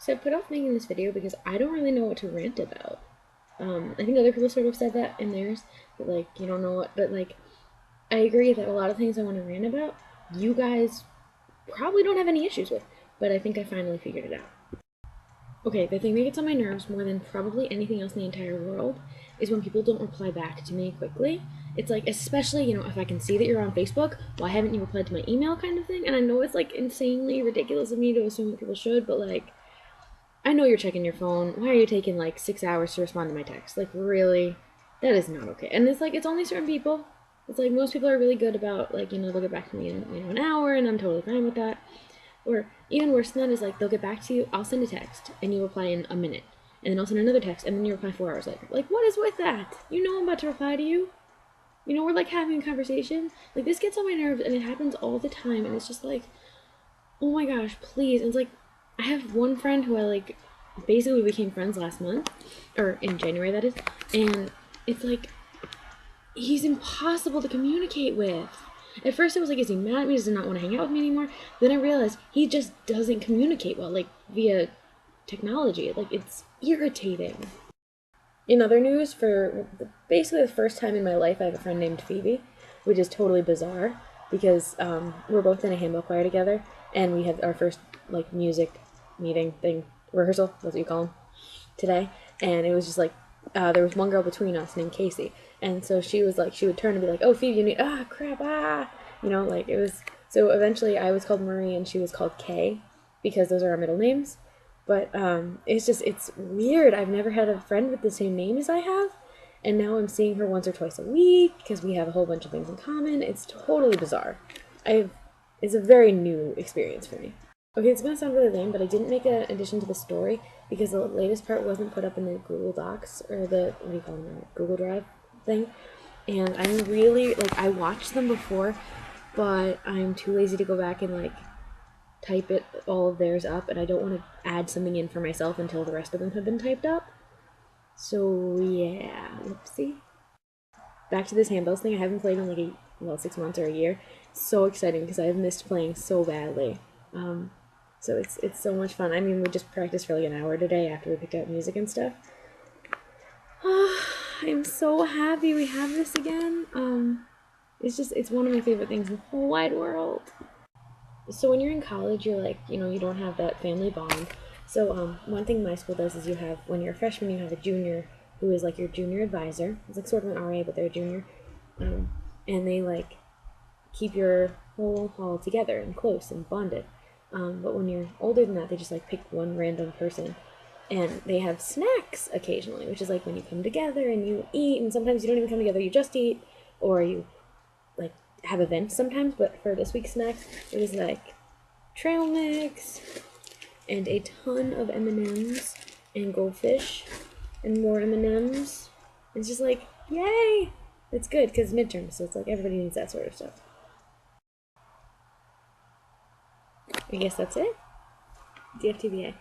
So I put off making this video because I don't really know what to rant about. I think other people sort of said that in theirs, but like, you don't know what, but like, I agree that a lot of things I want to rant about, you guys probably don't have any issues with, but I think I finally figured it out. Okay, the thing that gets on my nerves more than probably anything else in the entire world is when people don't reply back to me quickly. It's like, especially, if I can see that you're on Facebook, why haven't you replied to my email kind of thing? And I know it's like insanely ridiculous of me to assume that people should, but like, I know you're checking your phone. Why are you taking like 6 hours to respond to my text? Like, really? That is not okay. And it's like, it's only certain people. It's like most people are really good about, like, they'll get back to me in, an hour, and I'm totally fine with that. Or even worse than that is like, they'll get back to you, I'll send a text, and you reply in a minute. And then I'll send another text, and then you reply 4 hours later. Like, what is with that? I'm about to reply to you. We're like having a conversation. Like, this gets on my nerves, and it happens all the time, and it's just like, oh my gosh, please. And it's like, I have one friend who I like basically became friends last month, or in January that is, and it's like he's impossible to communicate with. At first I was like, is he mad at me? Does he not want to hang out with me anymore? Then I realized he just doesn't communicate well, like via technology. Like, it's irritating. In other news, for basically the first time in my life, I have a friend named Phoebe, which is totally bizarre because we're both in a handball choir together, and we had our first like music meeting thing, rehearsal, that's what you call them, today. And it was just like there was one girl between us named Casey, and so she was like, she would turn and be like, "Oh, Phoebe, you need crap like it was." So eventually, I was called Marie and she was called Kay because those are our middle names. But it's weird. I've never had a friend with the same name as I have, and now I'm seeing her once or twice a week because we have a whole bunch of things in common. It's totally bizarre. It's a very new experience for me. Okay, it's gonna sound really lame, but I didn't make an addition to the story because the latest part wasn't put up in the Google Docs or the, what do you call them, Google Drive thing. And I'm really, like, I watched them before, but I'm too lazy to go back and like type it all of theirs up, and I don't want to add something in for myself until the rest of them have been typed up. So yeah, whoopsie. Back to this handbells thing. I haven't played in like 6 months or a year. So exciting because I've missed playing so badly. So it's so much fun. I mean, we just practiced for like an hour today after we picked out music and stuff. I'm so happy we have this again. It's one of my favorite things in the whole wide world. So when you're in college, you're like, you don't have that family bond. So one thing my school does is when you're a freshman, you have a junior who is like your junior advisor. It's like sort of an RA, but they're a junior. And they like keep your whole hall together and close and bonded. But when you're older than that, they just like pick one random person. And they have snacks occasionally, which is like when you come together and you eat, and sometimes you don't even come together, you just eat, or you like have events sometimes. But for this week's snacks, it was like trail mix and a ton of M&Ms and goldfish and more M&Ms. It's just like, yay! It's good because midterms, so it's like everybody needs that sort of stuff. I guess that's it. DFTBA.